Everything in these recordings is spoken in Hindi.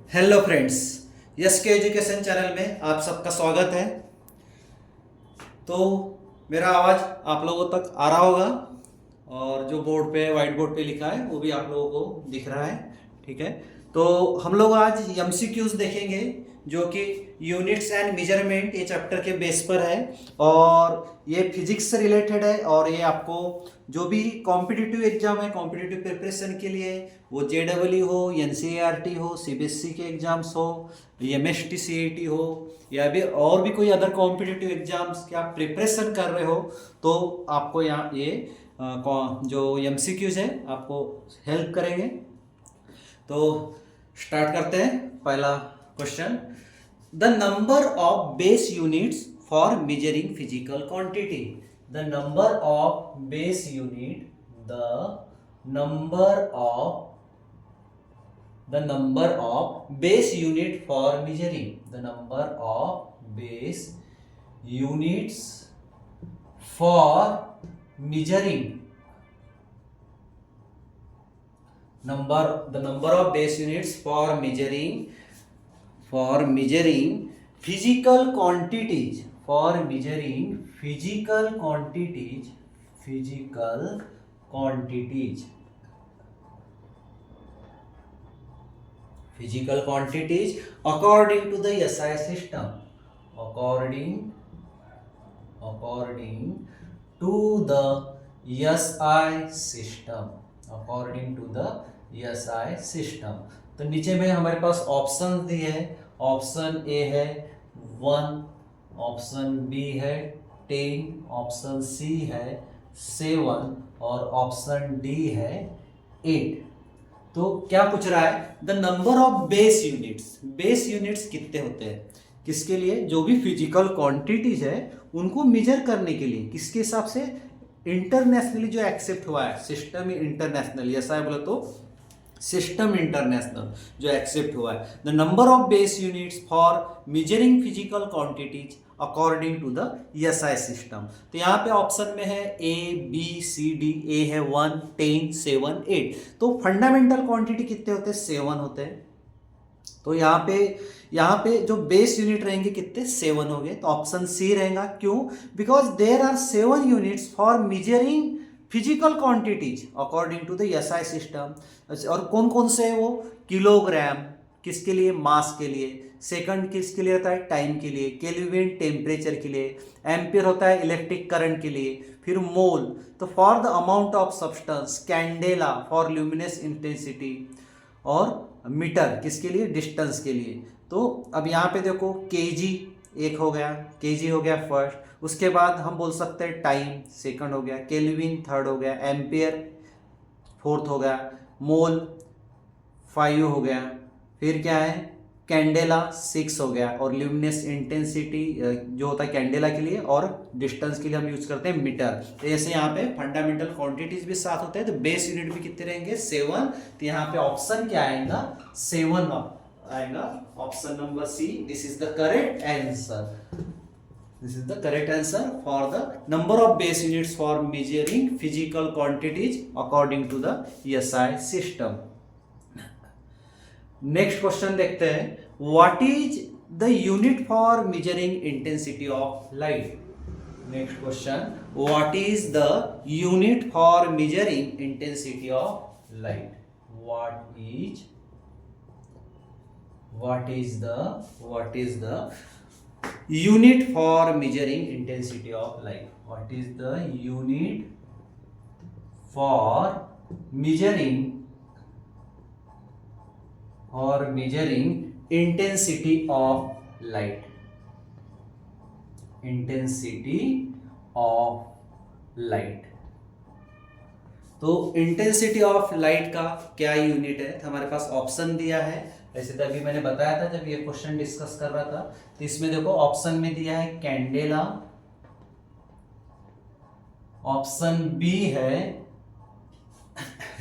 हेलो फ्रेंड्स, यस के एजुकेशन चैनल में आप सबका स्वागत है। तो मेरा आवाज़ आप लोगों तक आ रहा होगा और जो बोर्ड पे वाइट बोर्ड पे लिखा है वो भी आप लोगों को दिख रहा है। ठीक है, तो हम लोग आज एमसीक्यूज देखेंगे जो कि यूनिट्स एंड मेजरमेंट ये चैप्टर के बेस पर है और ये फिजिक्स से रिलेटेड है। और ये आपको जो भी कॉम्पिटिटिव एग्जाम है, कॉम्पिटिटिव प्रिपरेशन के लिए, वो जेडब्ल्यू हो, एनसीईआरटी हो, सीबीएसई के एग्जाम्स हो, एमएसटी सीईटी हो, या भी और भी कोई अदर कॉम्पिटिटिव एग्जाम्स के आप प्रिपरेशन कर रहे हो, तो आपको यहाँ ये जो एमसीक्यूज है आपको हेल्प करेंगे। तो स्टार्ट करते हैं। पहला question, the number of base units for measuring physical quantity. The number of base unit, the number of the number of base unit for measuring, the number of base units for measuring, the number of base units for measuring physical quantities, for measuring physical quantities according to the SI system, according to the SI system। तो नीचे में हमारे पास ऑप्शन दिए हैं। ऑप्शन ए है 1, ऑप्शन बी है 10, ऑप्शन सी है 7 और ऑप्शन डी है 8। तो क्या पूछ रहा है? The number of base units कितने होते हैं, किसके लिए? जो भी फिजिकल क्वांटिटीज है उनको मेजर करने के लिए, किसके हिसाब से? इंटरनेशनली जो एक्सेप्ट हुआ है, सिस्टम इंटरनेशनल, ऐसा है बोला तो सिस्टम इंटरनेशनल जो एक्सेप्ट हुआ है। The number of base units for measuring physical quantities according to the SI system. तो यहाँ पे ऑप्शन में है ए बी सी डी। ए है 1, 10, 7, 8। तो फंडामेंटल क्वांटिटी कितने होते हैं? 7 होते हैं। तो यहाँ पे जो बेस यूनिट रहेंगे कितने? 7 हो गए। तो ऑप्शन सी रहेगा। क्यों? Because there are 7 units for measuring physical quantities according to the SI system. और कौन कौन से है वो? किलोग्राम किसके लिए? मास के लिए। सेकंड किसके लिए होता है? टाइम के लिए। केल्विन टेम्परेचर के लिए। एम्पियर होता है इलेक्ट्रिक करंट के लिए। फिर मोल तो for the amount of substance. Candela for luminous intensity. और मीटर किसके लिए? डिस्टेंस के लिए। तो अब यहाँ पे देखो, केजी एक हो गया, केजी हो गया फर्स्ट। उसके बाद हम बोल सकते हैं टाइम सेकंड हो गया, केल्विन थर्ड हो गया, एम्पियर फोर्थ हो गया, मोल 5 हो गया, फिर क्या है? कैंडेला 6 हो गया, और ल्यूमिनस इंटेंसिटी जो होता है कैंडेला के लिए, और डिस्टेंस के लिए हम यूज करते हैं मीटर। तो ऐसे यहाँ पे फंडामेंटल क्वांटिटीज भी साथ होते हैं। तो बेस यूनिट भी कितने रहेंगे? 7। तो यहाँ पे ऑप्शन क्या आएगा? 7 आएगा। Option number C, this is the correct answer. This is the correct answer for the number of base units for measuring physical quantities according to the SI system. Next question देखते हैं। What is the unit for measuring intensity of light? Next question, what is the unit for measuring intensity of light? What is the unit for measuring intensity of light? What is the unit for measuring intensity of light? तो इंटेंसिटी ऑफ लाइट का क्या यूनिट है? तो हमारे पास ऑप्शन दिया है। वैसे तो अभी मैंने बताया था जब ये क्वेश्चन डिस्कस कर रहा था, तो इसमें देखो ऑप्शन में दिया है कैंडेला, ऑप्शन बी है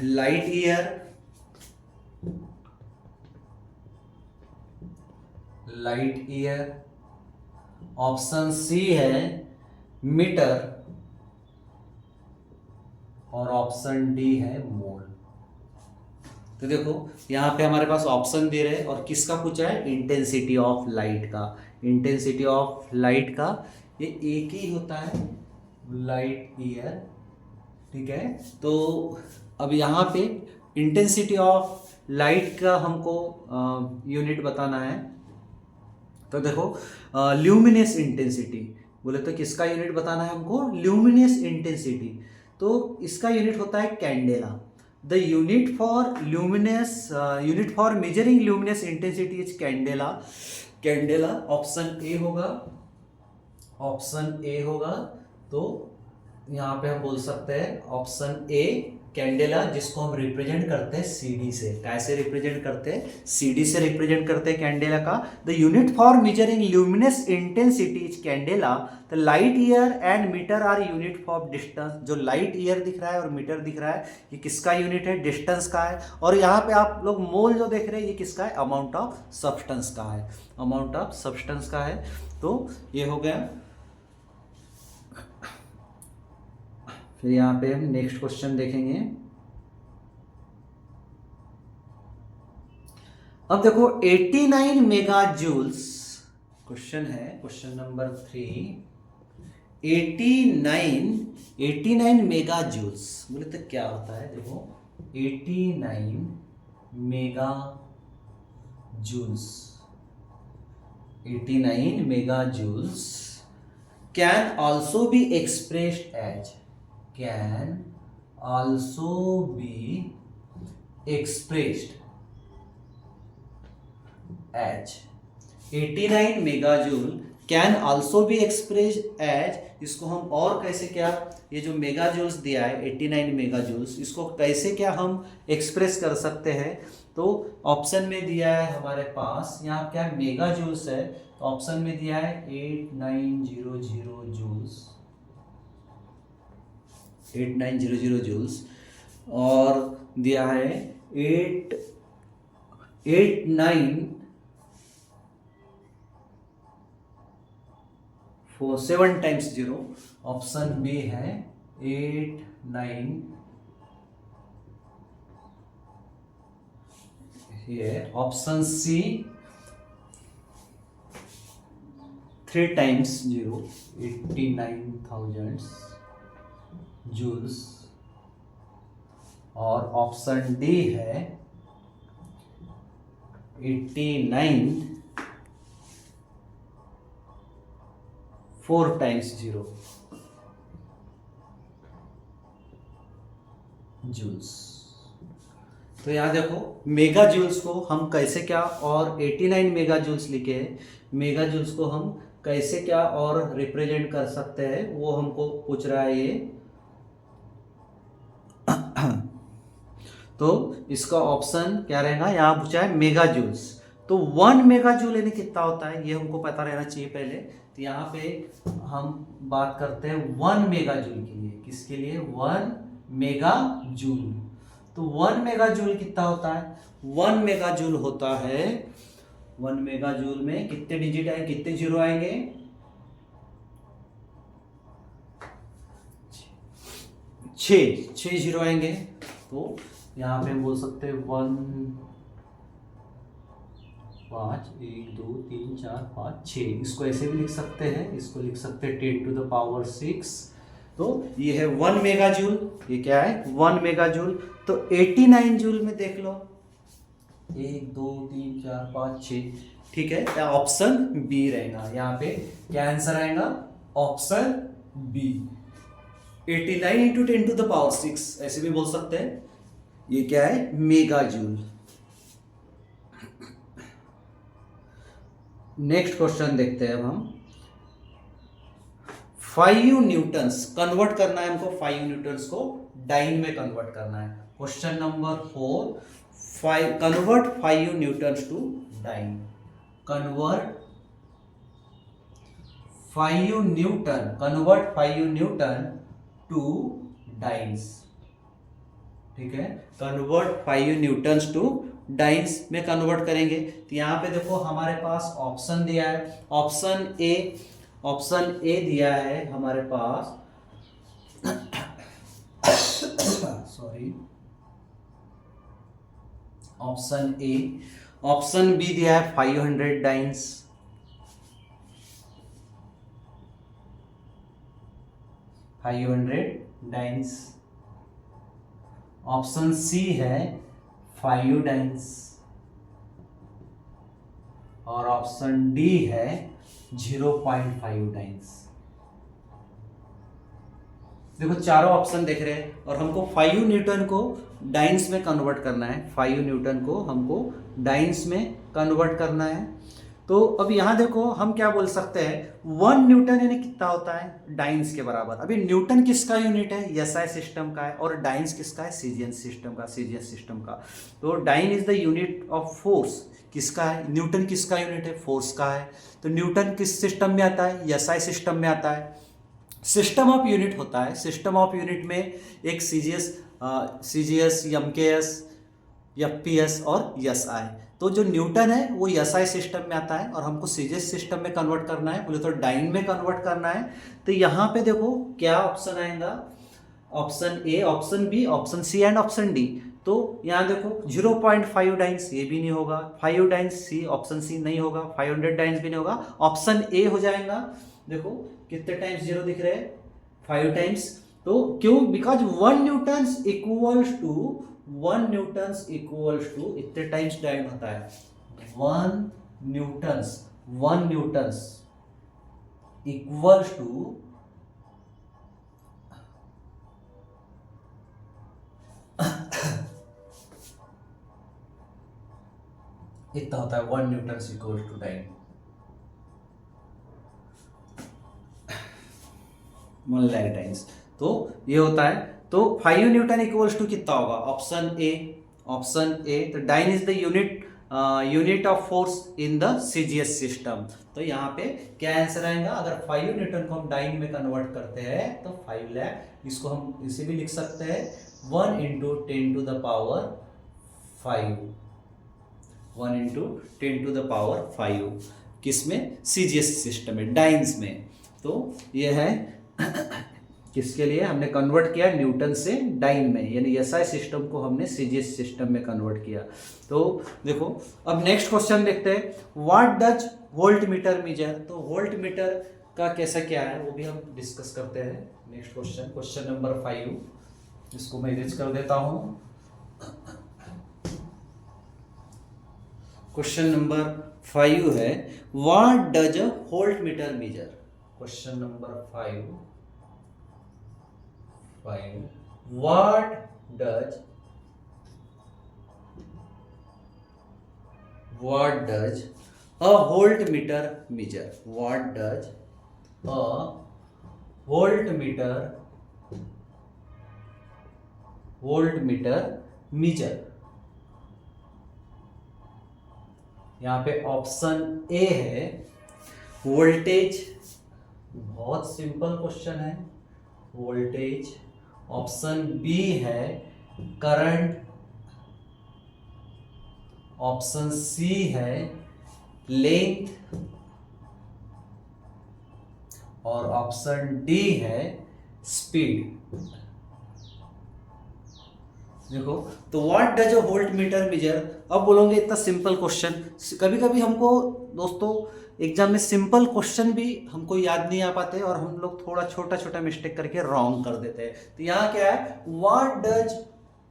लाइट ईयर, ऑप्शन सी है मीटर, और ऑप्शन डी है मोल। तो देखो यहाँ पे हमारे पास ऑप्शन दे रहे हैं और किसका पूछा है, इंटेंसिटी ऑफ लाइट का। इंटेंसिटी ऑफ लाइट का ये एक ही होता है, लाइट ईयर। ठीक है, तो अब यहाँ पे इंटेंसिटी ऑफ लाइट का हमको यूनिट बताना है। तो देखो ल्यूमिनेस इंटेंसिटी बोले तो किसका यूनिट बताना है हमको, ल्यूमिनेस इंटेंसिटी। तो इसका यूनिट होता है candela. The unit for luminance unit for measuring luminance intensity is candela. Candela option A होगा, ऑप्शन ए होगा। तो यहाँ पे हम बोल सकते हैं ऑप्शन ए कैंडेला, जिसको हम रिप्रेजेंट करते हैं सीडी से। कैसे रिप्रेजेंट करते हैं, सीडी से रिप्रेजेंट करते हैं कैंडेला का। The unit for measuring luminous intensity is candela. The light year and metre are unit for distance. जो लाइट ईयर दिख रहा है और मीटर दिख रहा है, ये किसका यूनिट है, डिस्टेंस का है। और यहाँ पे आप लोग मोल जो देख रहे हैं, ये किसका है, अमाउंट ऑफ सब्सटेंस का है, अमाउंट ऑफ सब्सटेंस का है। तो ये हो गया। फिर यहाँ पे हम नेक्स्ट क्वेश्चन देखेंगे। अब देखो 89 मेगा जूल्स क्वेश्चन है, क्वेश्चन नंबर 3। 89 मेगा जूल्स बोले तो क्या होता है, देखो 89 mega joules, 89 mega joules can also be expressed as, can also be expressed as 89 megajoule can also be expressed as. इसको हम और कैसे क्या, ये जो मेगाजूल्स दिया है 89 मेगाजूल्स, इसको कैसे क्या हम एक्सप्रेस कर सकते हैं। तो ऑप्शन में दिया है हमारे पास, यहाँ क्या मेगाजूल्स है, तो ऑप्शन में दिया है 8900 जूल्स, 8900 जूल्स, और दिया है 7 टाइम्स 0। ऑप्शन बी है 89, ये ऑप्शन सी 3 टाइम्स 0, 89,000 जूल्स, और ऑप्शन डी है 89 4 टाइम्स 0 जूल्स। तो यहां देखो मेगा जूल्स को हम कैसे क्या, और 89 मेगा जूल्स लिखे हैं, मेगा जूल्स को हम कैसे क्या और रिप्रेजेंट कर सकते हैं, वो हमको पूछ रहा है ये। तो इसका ऑप्शन क्या रहेगा, यहाँ पूछा है मेगा जूल्स। तो 1 मेगा जूल यानी कितना होता है, ये हमको पता रहना चाहिए पहले। तो यहाँ पे हम बात करते हैं 1 मेगा जूल के लिए, किसके लिए, 1 मेगा जूल। तो 1 मेगा जूल कितना होता है, 1 मेगा जूल होता है, 1 मेगा जूल में कितने डिजिट आएंगे, कितने जीरो आएंगे, 6 जीरो आएंगे। तो यहाँ पे हम बोल सकते हैं 1 5 1 2 3 4 5 6। इसको ऐसे भी लिख सकते हैं, इसको लिख सकते हैं 10 to the power 6। तो ये है 1 मेगा जूल, ये क्या है 1 मेगा जूल। तो 89 जूल में देख लो 1 2 3 4 5 6, ठीक है, ऑप्शन बी रहेगा। यहाँ पे क्या आंसर आएगा, option B. 89 into 10 to the power 6 ऐसे भी बोल सकते हैं, ये क्या है मेगा जूल। नेक्स्ट क्वेश्चन देखते हैं अब हम। 5 न्यूटन्स कन्वर्ट करना है हमको, 5 न्यूटन्स को डाइन में कन्वर्ट करना है। Question number 4, convert 5 newtons to dyne. Convert 5 newton to dynes, ठीक है, कन्वर्ट 5 न्यूटन्स टू डाइन्स में कन्वर्ट करेंगे। तो यहाँ पे देखो हमारे पास ऑप्शन दिया है, ऑप्शन ए दिया है हमारे पास sorry, option A. Option B दिया है 500 डाइन्स, 500 डाइन्स। ऑप्शन सी है 5 डाइन्स और ऑप्शन डी है 0.5 डाइन्स। देखो चारों ऑप्शन देख रहे हैं और हमको 5 न्यूटन को डाइन्स में कन्वर्ट करना है, 5 न्यूटन को हमको डाइन्स में कन्वर्ट करना है। तो अब यहाँ देखो हम क्या बोल सकते हैं, 1 न्यूटन यानी कितना होता है, डाइन्स के बराबर। अभी न्यूटन किसका यूनिट है, एसआई सिस्टम का है, और डाइन्स किसका है, सीजीएस सिस्टम का, सीजीएस सिस्टम का। तो dyne is the unit of force, किसका है, न्यूटन किसका यूनिट है, फोर्स का है। तो न्यूटन किस सिस्टम में आता है, एसआई सिस्टम में आता है। सिस्टम ऑफ यूनिट होता है, सिस्टम ऑफ यूनिट में एक सीजीएस, एमकेएस, एफपीएस और एसआई। तो जो न्यूटन है वो एसआई सिस्टम में आता है और हमको सीजीएस सिस्टम में कन्वर्ट करना है, बोले तो डाइन में कन्वर्ट करना है। तो यहाँ पे देखो क्या ऑप्शन आएगा, option A, option B, option C and option D. तो यहाँ देखो 0.5 डाइन्स ये भी नहीं होगा, 5 डाइन्स सी, ऑप्शन सी नहीं होगा, 500 डाइन्स भी नहीं होगा, ऑप्शन ए हो जाएगा। देखो कितने टाइम्स जीरो दिख रहे हैं, 5 टाइम्स। तो क्यों, because 1 newtons equals to, 1 newtons equals to इतने टाइम्स डाइन होता है, 1 न्यूटन्स, 1 न्यूटन्स इक्वल्स टू इतना होता है, 1 newtons equals to dyne, 1 lakh times. तो ये होता है। तो 5 न्यूटन इक्वल्स टू कितना होगा, ऑप्शन ए, ऑप्शन ए। तो dyne is the unit of force in the CGS system. तो यहाँ पे क्या आंसर आएगा, अगर 5 न्यूटन को हम डाइन में कन्वर्ट करते हैं तो 5 लाख। इसको हम इसे भी लिख सकते हैं 1 into 10 to the power 5, 1 into 10 to the power 5, किसमें, सीजीएस सिस्टम में, डाइन्स में। तो ये है किसके लिए हमने कन्वर्ट किया, न्यूटन से डाइन में, यानी एसआई सिस्टम को हमने सीजीएस सिस्टम में कन्वर्ट किया। तो देखो अब नेक्स्ट क्वेश्चन देखते हैं, what does volt meter major. तो वोल्ट मीटर का कैसा क्या है वो भी हम डिस्कस करते हैं। नेक्स्ट क्वेश्चन, क्वेश्चन नंबर 5, इसको मैं इरेज कर देता हूं। क्वेश्चन नंबर 5 है, what does volt meter major. Question number 5, what does a voltmeter measure, what does a voltmeter measure। यहाँ पे ऑप्शन ए है वोल्टेज, बहुत सिंपल क्वेश्चन है, वोल्टेज। ऑप्शन बी है करंट, ऑप्शन सी है लेंथ और ऑप्शन डी है स्पीड। देखो तो what does a volt meter major. अब बोलोगे इतना सिंपल क्वेश्चन, कभी कभी हमको दोस्तों एग्जाम में सिंपल क्वेश्चन भी हमको याद नहीं आ पाते और हम लोग थोड़ा छोटा छोटा मिस्टेक करके रॉन्ग कर देते हैं। तो यहाँ क्या है, what does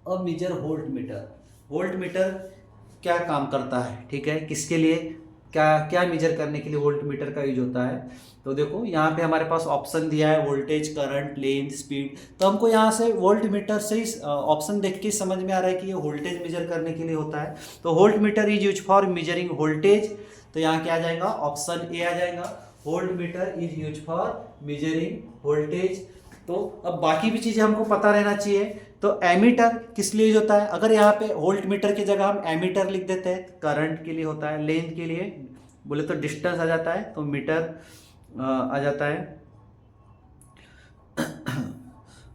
a measure volt metre. Volt metre क्या काम करता है, ठीक है, किसके लिए, क्या क्या मेजर करने के लिए वोल्ट मीटर का यूज होता है। तो देखो यहाँ पे हमारे पास ऑप्शन दिया है वोल्टेज, करंट, लेंथ, स्पीड। तो हमको यहाँ से वोल्ट मीटर से ही ऑप्शन देख के समझ में आ रहा है कि ये वोल्टेज मेजर करने के लिए होता है। तो volt meter is use for measuring voltage. तो यहाँ क्या आ जाएगा, ऑप्शन ए आ जाएगा, volt meter is use for measuring voltage. तो अब बाकी भी चीजें हमको पता रहना चाहिए। तो एमीटर किस लिए यूज होता है, अगर यहाँ पे वोल्ट मीटर की जगह हम एमीटर लिख देते हैं, करंट के लिए होता है, लेंथ के लिए बोले तो डिस्टेंस आ जाता है, तो मीटर आ जाता है,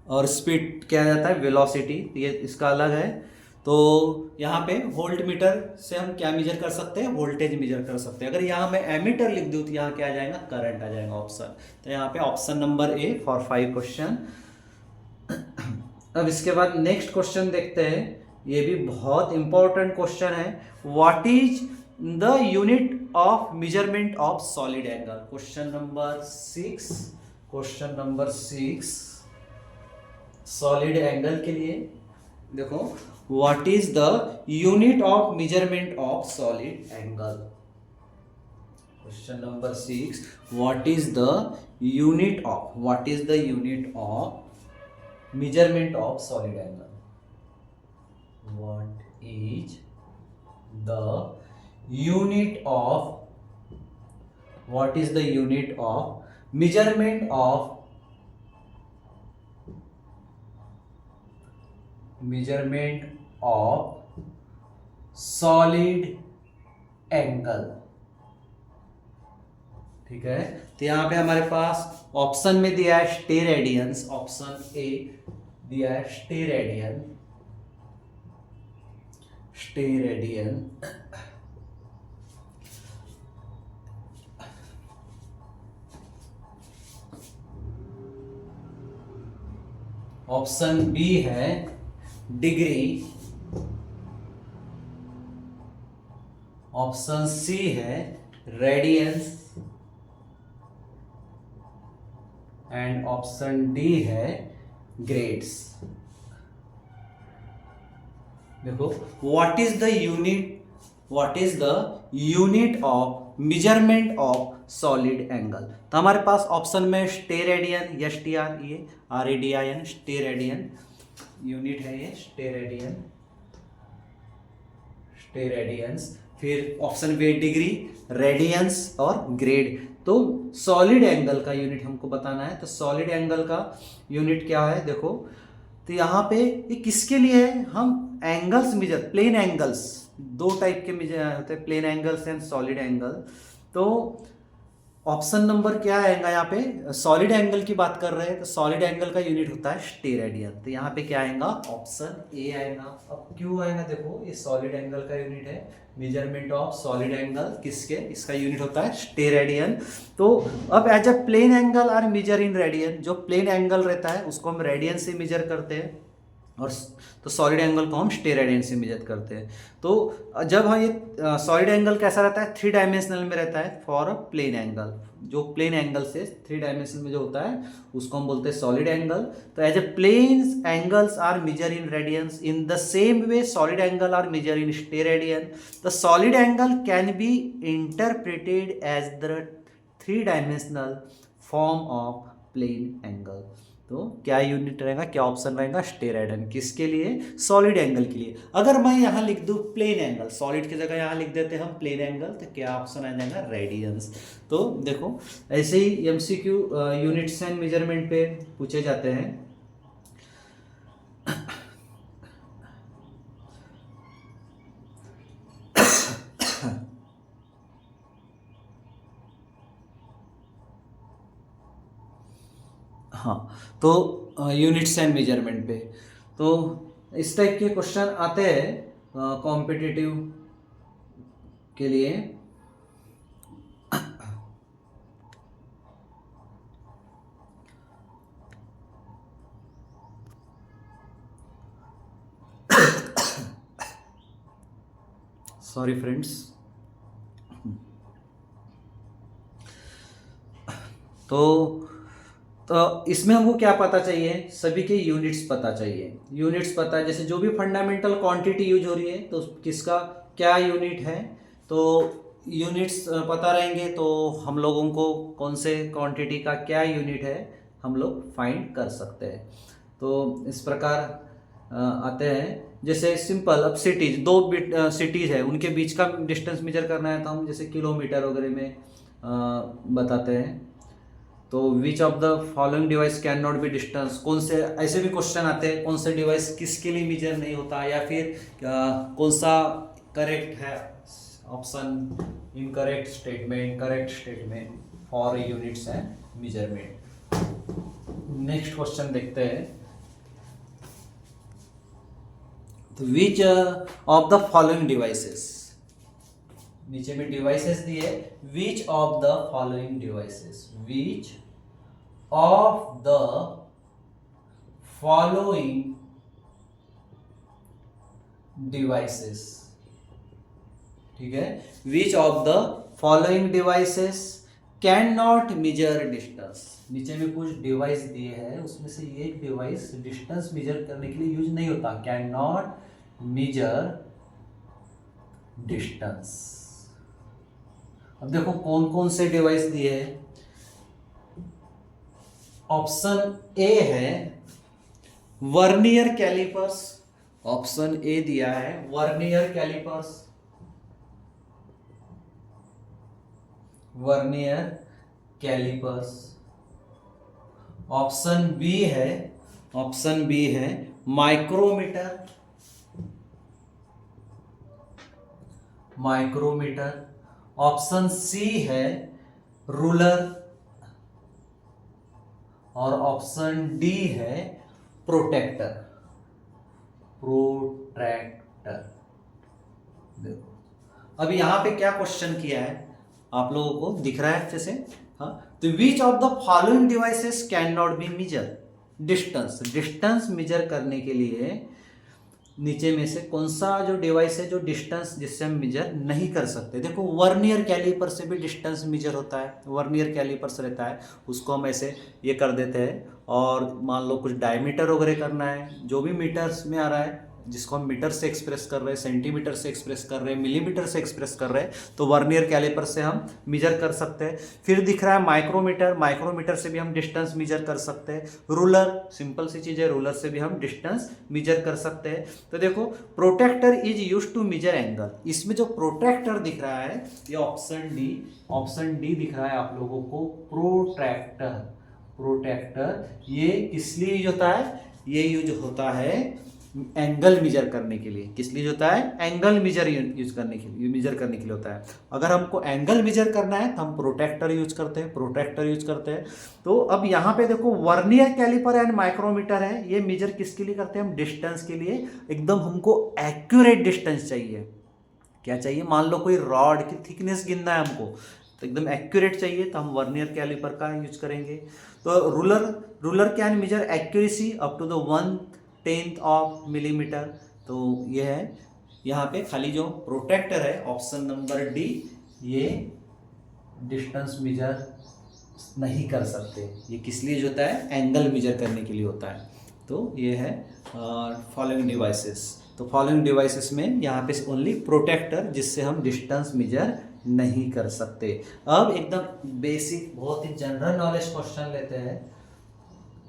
और स्पीड क्या आ जाता है, वेलोसिटी, ये इसका अलग है। तो यहाँ पे वोल्ट मीटर से हम क्या मेजर कर सकते हैं, वोल्टेज मेजर कर सकते हैं। अगर यहाँ मैं एमीटर लिख दूँ तो यहाँ क्या आ जाएगा, करंट आ जाएगा ऑप्शन। तो यहाँ पे option number A for 5 question. अब इसके बाद नेक्स्ट क्वेश्चन देखते हैं। ये भी बहुत इंपॉर्टेंट क्वेश्चन है। What is the unit of measurement of solid angle? Question number 6, question number 6 solid angle के लिए देखो, what is the unit of measurement of solid angle? Question number 6, what is the unit of measurement of solid angle? What is the unit of measurement of solid angle? ठीक है, तो यहां पे हमारे पास ऑप्शन में दिया है स्टेरेडियंस, ऑप्शन ए दिया है स्टेरेडियन। ऑप्शन बी है डिग्री, ऑप्शन सी है रेडियंस एंड ऑप्शन डी है ग्रेड्स। देखो, what is the unit of measurement of solid angle? तो हमारे पास ऑप्शन में स्टेरेडियन, STR, ये RADIAN, स्टेरेडियन यूनिट है, ये स्टेरेडियंस। फिर ऑप्शन बी डिग्री, रेडियंस और ग्रेड। तो सॉलिड एंगल का यूनिट हमको बताना है, तो सॉलिड एंगल का यूनिट क्या है? देखो, तो यहाँ पे ये किसके लिए है? हम एंगल्स मेजर, प्लेन एंगल्स, दो टाइप के मेजर होते हैं, plane angles and solid angle. तो ऑप्शन नंबर क्या आएगा यहाँ पे? सॉलिड एंगल की बात कर रहे हैं, तो सॉलिड एंगल का यूनिट होता है स्टेरेडियन। तो यहाँ पे क्या आएगा? ऑप्शन ए आएगा। अब क्यों आएगा? देखो, ये सॉलिड एंगल का यूनिट है, मेजरमेंट ऑफ सॉलिड एंगल किसके, इसका यूनिट होता है स्टेरेडियन। तो अब as a plane angle are measure in radian, जो प्लेन एंगल रहता है उसको हम रेडियन से मेजर करते हैं, और तो सॉलिड एंगल को हम स्टेरेडियन से मेजर करते हैं। तो जब हम ये सॉलिड एंगल कैसा रहता है? 3 डायमेंशनल में रहता है फॉर अ प्लेन एंगल। जो प्लेन एंगल से 3 डायमेंशन में जो होता है उसको हम बोलते हैं सॉलिड एंगल। तो as a plane angles are measure in radians, in the same way solid angle are measure in steradian. The solid angle can be interpreted as the 3 dimensional form of plane angle. तो क्या यूनिट रहेगा, क्या ऑप्शन रहेगा? स्टेरेडियन। किसके लिए? सॉलिड एंगल के लिए। अगर मैं यहाँ लिख दूँ प्लेन एंगल, सॉलिड की जगह यहाँ लिख देते हैं हम प्लेन एंगल, तो क्या ऑप्शन आ जाएगा? रेडियंस। तो देखो, ऐसे ही MCQ यूनिट्स एंड मेजरमेंट पे पूछे जाते हैं। हाँ, तो यूनिट्स एंड मेजरमेंट पे तो इस टाइप के क्वेश्चन आते हैं कॉम्पिटिटिव के लिए। Sorry friends. तो इसमें हमको क्या पता चाहिए? सभी के यूनिट्स पता चाहिए। यूनिट्स पता है, जैसे जो भी फंडामेंटल क्वांटिटी यूज हो रही है तो किसका क्या यूनिट है, तो यूनिट्स पता रहेंगे तो हम लोगों को कौन से क्वांटिटी का क्या यूनिट है हम लोग फाइंड कर सकते हैं। तो इस प्रकार आते हैं, जैसे सिंपल, अब सिटीज, 2 सिटीज है, उनके बीच का डिस्टेंस मेजर करना है तो हम जैसे किलोमीटर वगैरह में बताते हैं। तो which of the following device can not be distance, कौन से ऐसे भी क्वेश्चन आते हैं, कौन से डिवाइस किसके लिए मेजर नहीं होता, या फिर कौन सा करेक्ट है option, incorrect statement, correct statement for units and measurement. Next question देखते हैं। तो which of the following devices, नीचे में डिवाइसेस दिए, which of the following devices, which of the following devices, ठीक है, which of the following devices can not major distance. नीचे में कुछ डिवाइस दिए हैं, उसमें से एक डिवाइस डिस्टेंस मेजर करने के लिए यूज नहीं होता, कैन नॉट मेजर डिस्टेंस। अब देखो कौन कौन से डिवाइस दिए हैं। ऑप्शन ए है वर्नियर कैलिपर्स, ऑप्शन ए दिया है vernier calipers, vernier calipers. Option B है, ऑप्शन बी है माइक्रोमीटर, माइक्रोमीटर। ऑप्शन सी है रूलर, और ऑप्शन डी है प्रोटेक्टर, प्रोट्रैक्टर। देखो अब यहां पे क्या क्वेश्चन किया है, आप लोगों को दिख रहा है अच्छे से, हाँ। तो which of the following devices can not be major distance, distance measure करने के लिए नीचे में से कौन सा जो डिवाइस है जो डिस्टेंस जिससे हम मेजर नहीं कर सकते। देखो वर्नियर कैलिपर से भी डिस्टेंस मेजर होता है, वर्नियर कैलिपर से रहता है, उसको हम ऐसे ये कर देते हैं, और मान लो कुछ डायमीटर वगैरह करना है, जो भी मीटर्स में आ रहा है, जिसको हम मीटर से एक्सप्रेस कर रहे हैं, सेंटीमीटर से एक्सप्रेस कर रहे हैं, मिलीमीटर से एक्सप्रेस कर रहे हैं, तो वर्नियर कैलिपर से हम मेजर कर सकते हैं। फिर दिख रहा है माइक्रोमीटर, माइक्रोमीटर से भी हम डिस्टेंस मेजर कर सकते हैं। रूलर, सिंपल सी चीज़ है, रूलर से भी हम डिस्टेंस मेजर कर सकते हैं। तो देखो protractor is use to measure angle, इसमें जो प्रोटेक्टर दिख रहा है ये ऑप्शन डी, ऑप्शन डी दिख रहा है आप लोगों को, प्रोट्रैक्टर, प्रोटेक्टर। ये किस लिए यूज होता है, ये यूज होता है एंगल मेजर करने के लिए। किस लिए होता है, एंगल मेजर यूज करने के लिए, मेजर करने के लिए होता है। अगर हमको एंगल मेजर करना है तो हम प्रोटेक्टर यूज करते हैं, प्रोटेक्टर यूज करते हैं। तो अब यहाँ पे देखो वर्नियर कैलिपर एंड माइक्रोमीटर है, ये मेजर किसके लिए करते हैं हम, डिस्टेंस के लिए। एकदम हमको एक्यूरेट डिस्टेंस चाहिए, क्या चाहिए, मान लो कोई रॉड की थिकनेस गिनना है हमको, तो एकदम एक्यूरेट चाहिए, तो हम वर्नियर कैलिपर का यूज करेंगे। तो ruler can measure accuracy up to the 1/10 of millimetre. तो ये है यहाँ पे खाली जो प्रोटेक्टर है ऑप्शन नंबर डी, ये डिस्टेंस मेजर नहीं कर सकते। ये किस लिए होता है, एंगल मेजर करने के लिए होता है। तो ये है फॉलोइंग डिवाइसेस। तो फॉलोइंग डिवाइसेस में यहाँ पे ओनली प्रोटेक्टर, जिससे हम डिस्टेंस मेजर नहीं कर सकते। अब एकदम बेसिक बहुत ही जनरल नॉलेज क्वेश्चन लेते हैं,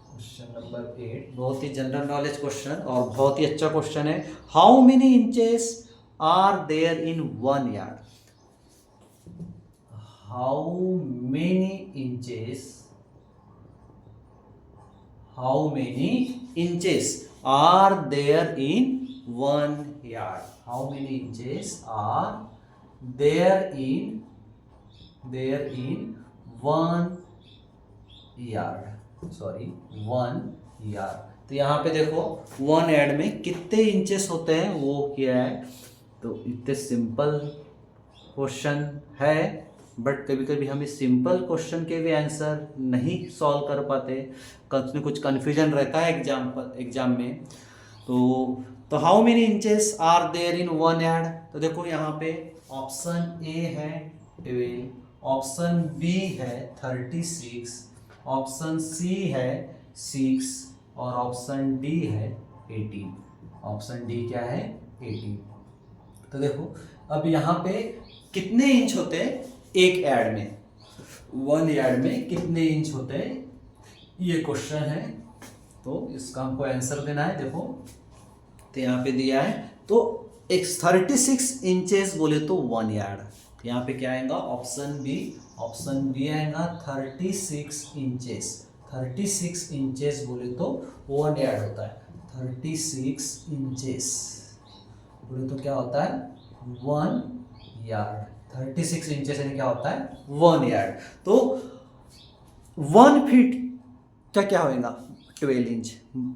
क्वेश्चन नंबर 8, बहुत ही जनरल नॉलेज क्वेश्चन और बहुत ही अच्छा क्वेश्चन है। How many inches are there in 1 yard, how many inches, how many inches are there in 1 yard, how many inches are there in 1 yard, sorry 1 yard। तो यहाँ पे देखो 1 yard में कितने इंचेस होते हैं वो क्या है। तो इतने सिंपल क्वेश्चन है, बट कभी कभी हम इस सिंपल क्वेश्चन के भी आंसर नहीं सॉल्व कर पाते, कुछ कन्फ्यूजन रहता है एग्जाम में। तो how many inches are there in 1 yard। तो देखो यहाँ पे ऑप्शन ए है 12, ऑप्शन बी है 36, ऑप्शन सी है 6 और ऑप्शन डी है 18। ऑप्शन डी क्या है, 18। तो देखो अब यहाँ पे कितने इंच होते हैं एक यार्ड में, 1 यार्ड में कितने इंच होते हैं, ये क्वेश्चन है। तो इसका हमको आंसर देना है। देखो तो यहाँ पे दिया है, तो एक 36 इंचेस बोले तो 1 यार्ड। यहाँ पे क्या आएगा, ऑप्शन बी, ऑप्शन बी आएगा 36 इंचेस। 36 इंचेस बोले तो 1 यार्ड होता है। 36 इंचेस बोले तो क्या होता है, 1 यार्ड। 36 इंचेस यानी क्या होता है, 1 यार्ड। तो 1 फीट का क्या होगा, 12 इंच।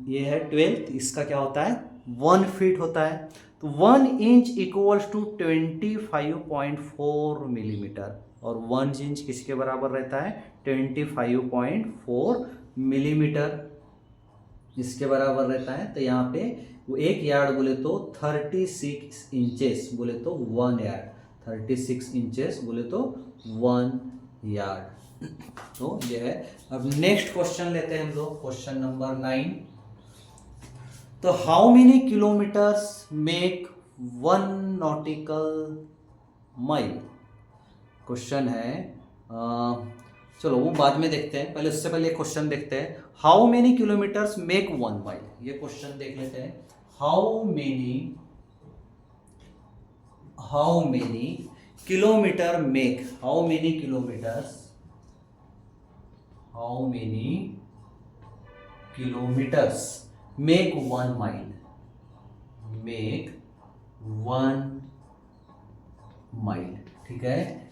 ये है 12, इसका क्या होता है, 1 फीट होता है। तो 1 इंच इक्वल्स टू 25.4 मिलीमीटर, और 1 इंच किसके बराबर रहता है, 25.4 मिलीमीटर इसके बराबर रहता है। तो यहाँ पे वो 1 यार्ड बोले तो 36 इंचेस बोले तो 1 यार्ड, 36 इंचेस बोले तो 1 यार्ड। तो ये है। अब नेक्स्ट क्वेश्चन लेते हैं हम लोग, क्वेश्चन नंबर 9। तो how many kilometres make 1 nautical mile? Question है, चलो वो बाद में देखते हैं, पहले उससे पहले क्वेश्चन देखते हैं। How many kilometres make 1 mile, ये क्वेश्चन देख लेते हैं। How many kilometre make, how many kilometres make 1 mile, make 1 mile, ठीक है।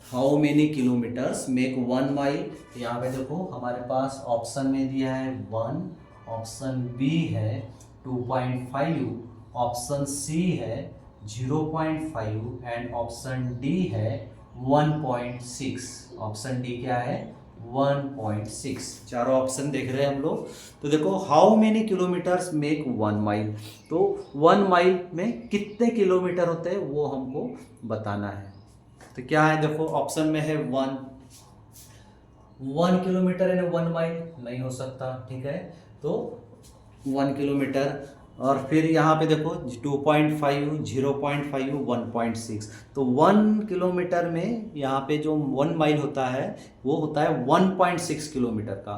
How many kilometres make 1 mile. यहाँ पे देखो हमारे पास ऑप्शन में दिया है 1, ऑप्शन बी है 2.5, ऑप्शन सी है 0.5 एंड ऑप्शन डी है 1.6। ऑप्शन डी क्या है? 1.6। चारों ऑप्शन देख रहे हैं हम लोग। तो देखो how many kilometres make 1 mile, तो 1 माइल में कितने किलोमीटर होते हैं वो हमको बताना है। तो क्या है, देखो ऑप्शन में है 1 किलोमीटर यानी 1 माइल नहीं हो सकता, ठीक है। तो 1 किलोमीटर, और फिर यहाँ पे देखो 2.5, 0.5, 1.6। तो 1 किलोमीटर में यहाँ पे जो 1 माइल होता है वो होता है 1.6 किलोमीटर का।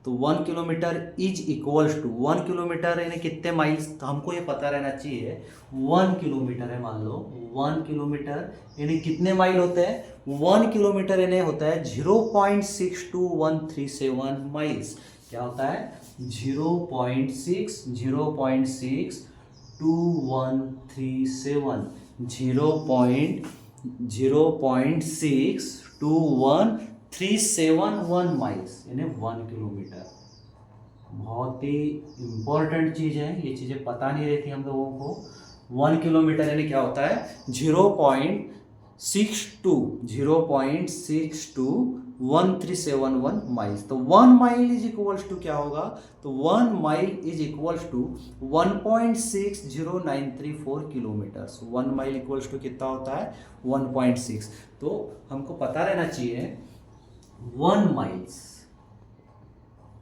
तो 1 kilometre is equals to 1 kilometre यानी कितने माइल्स, तो हमको ये पता रहना चाहिए। 1 किलोमीटर है, मान लो 1 किलोमीटर यानी कितने माइल होते हैं? 1 किलोमीटर यानी होता है 0.62137 माइल्स। क्या होता है? 0.62137, 0.62137 माइल्स यानी 1 किलोमीटर। बहुत ही इम्पोर्टेंट चीज़ है, ये चीज़ें पता नहीं रहती हम लोगों को। 1 किलोमीटर यानी क्या होता है? 0.621371 माइल्स। तो 1 माइल इज इक्वल्स टू क्या होगा? तो 1 mile is equals to 1.60934 kilometres. 1 mile equals to कितना होता है? 1.6। तो हमको पता रहना चाहिए 1 माइल्स,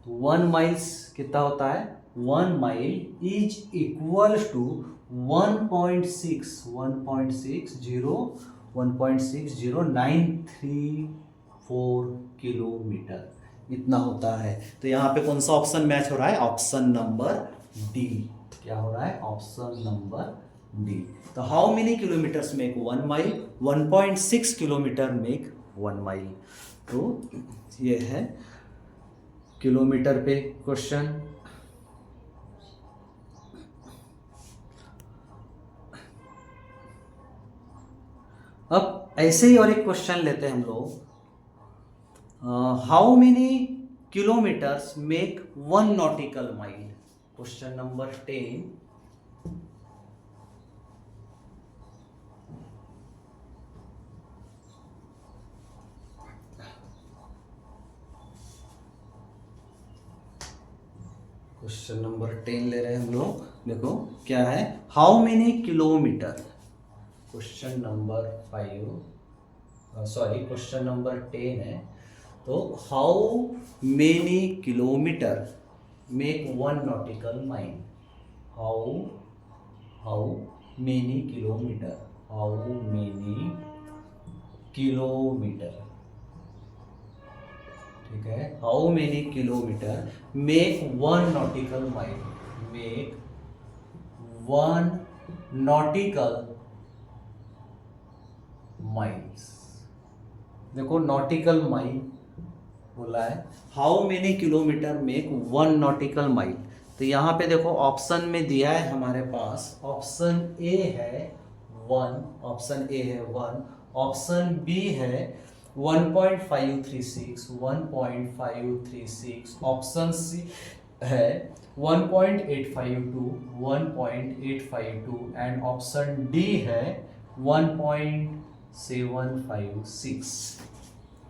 तो 1 माइल्स कितना होता है? 1 mile is equals to 1.609334 kilometre, इतना होता है। तो यहाँ पे कौन सा ऑप्शन मैच हो रहा है? Option number D. क्या हो रहा है? Option number D. तो how many kilometres make 1 mile? 1.6 kilometre make 1 mile. तो ये है किलोमीटर पे क्वेश्चन। अब ऐसे ही और एक क्वेश्चन लेते हैं हम लोग। How many kilometres make 1 nautical mile? Question number 10। Question number 10 ले रहे हैं हम लोग। देखो क्या है, how many kilometre, question number 5 sorry question number 10 है। तो how many kilometre make 1 nautical mile? How many kilometre, how many kilometre, ठीक है। How many kilometre make 1 nautical mile, make 1 nautical miles. देखो नॉटिकल माइल बोला है, how many kilometre make 1 nautical mile. तो यहाँ पे देखो ऑप्शन में दिया है हमारे पास, ऑप्शन ए है 1, ऑप्शन ए है 1, ऑप्शन बी है 1.536, 1.536, ऑप्शन सी है 1.852, 1.852 एंड ऑप्शन डी है 1.756,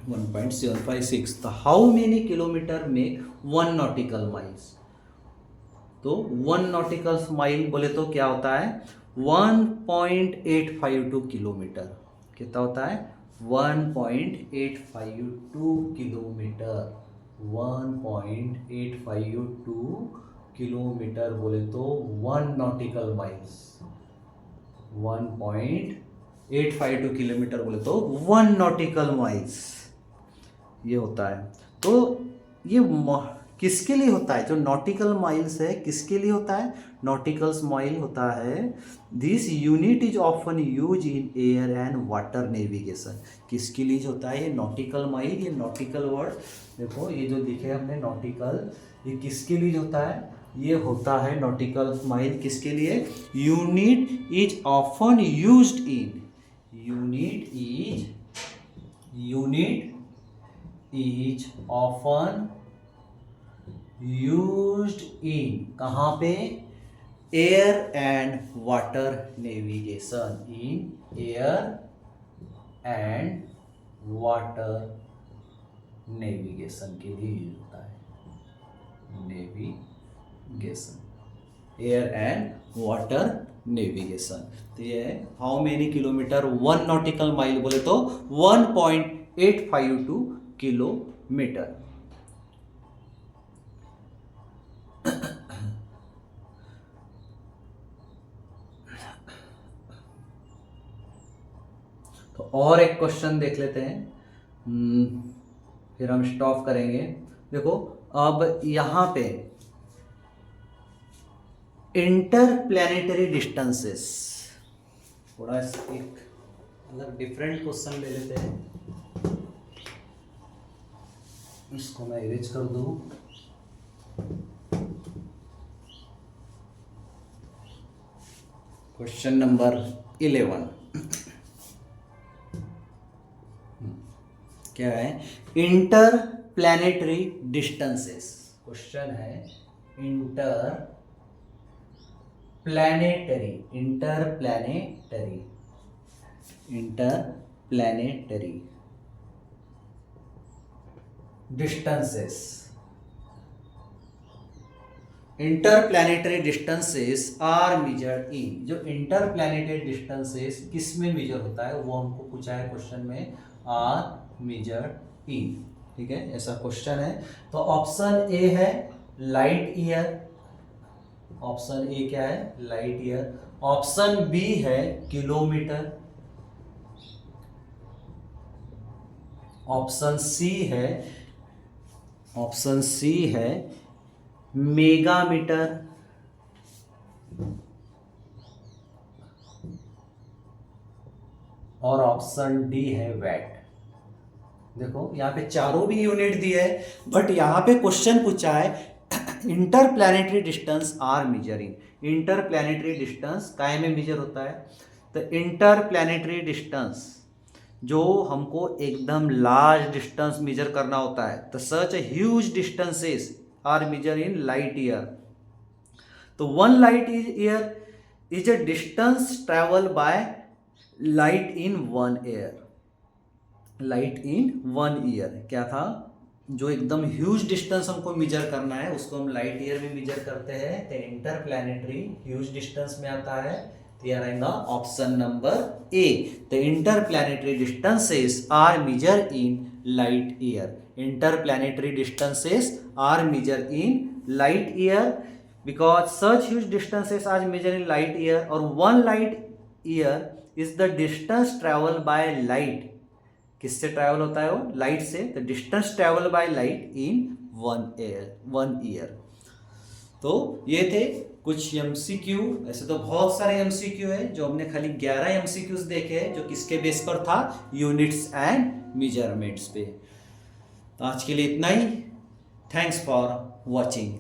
1.756। तो how many kilometre make 1 nautical miles? तो 1 नॉटिकल माइल बोले तो क्या होता है 1.852 किलोमीटर। कितना होता है 1.852 किलोमीटर। 1.852 किलोमीटर बोले तो 1 नॉटिकल माइल्स। 1.852 किलोमीटर बोले तो 1 नॉटिकल माइल्स ये होता है। तो ये किसके लिए होता है जो नॉटिकल माइल्स है, किसके लिए होता है नॉटिकल्स माइल होता है। This unit is often use in air and water navigation. किसके लिए होता है ये नॉटिकल माइल, ये नॉटिकल वर्ड देखो ये जो दिखे हमने नॉटिकल, ये किसके लिए होता है, ये होता है नॉटिकल माइल किसके लिए, unit is often used in, unit is often used in, कहाँ पे, air and water navigation, in air and water navigation के लिए यूज होता है, navigation, air and water navigation. तो ये है how many kilometre 1 nautical mile बोले तो 1.852 किलोमीटर। तो और एक क्वेश्चन देख लेते हैं, फिर हम स्टॉप करेंगे। देखो अब यहाँ पे इंटरप्लैनेटरी डिस्टेंसेस, थोड़ा एक अलग डिफरेंट क्वेश्चन ले लेते हैं, इसको मैं इरेज कर दूं। क्वेश्चन नंबर 11 क्या है, इंटरप्लैनेटरी डिस्टेंसेस। क्वेश्चन है interplanetary distances. Interplanetary distances are measured in, जो इंटरप्लैनेटरी डिस्टेंसेस किस में मेजर होता है वो हमको पूछा है क्वेश्चन में, आर मेजर्ड इन। ठीक है, ऐसा क्वेश्चन है। तो ऑप्शन ए है लाइट ईयर, ऑप्शन ए क्या है लाइट ईयर, ऑप्शन बी है किलोमीटर, ऑप्शन सी है मेगामीटर, और ऑप्शन डी है वैट। देखो यहाँ पे चारों भी यूनिट दिए है, बट यहाँ पे क्वेश्चन पूछा है interplanetary distance are measuring. Interplanetary distance काय में मेजर होता है, तो इंटरप्लैनेटरी डिस्टेंस जो हमको एकदम लार्ज डिस्टेंस मेजर करना होता है, तो such huge distances are measure in light year. तो 1 light year is a distance travel by light in 1 year. Light in 1 year क्या था, जो एकदम ह्यूज डिस्टेंस हमको मेजर करना है उसको हम लाइट ईयर में मेजर करते हैं। तो इंटरप्लैनेटरी ह्यूज डिस्टेंस में आता है, तो यार आएगा ऑप्शन नंबर ए। तो interplanetary distances are measure in light year. Interplanetary distances are measure in light year because such huge distances are measure in light year, और 1 light year is the distance travel by light. किससे ट्रैवल होता है वो, लाइट से। तो distance travel by light in 1 year. तो ये थे कुछ एमसीक्यू, ऐसे तो बहुत सारे एमसीक्यू है, जो हमने खाली 11 एमसीक्यूज देखे हैं, जो किसके बेस पर था, यूनिट्स एंड मेजरमेंट्स पे। तो आज के लिए इतना ही, थैंक्स फॉर वॉचिंग।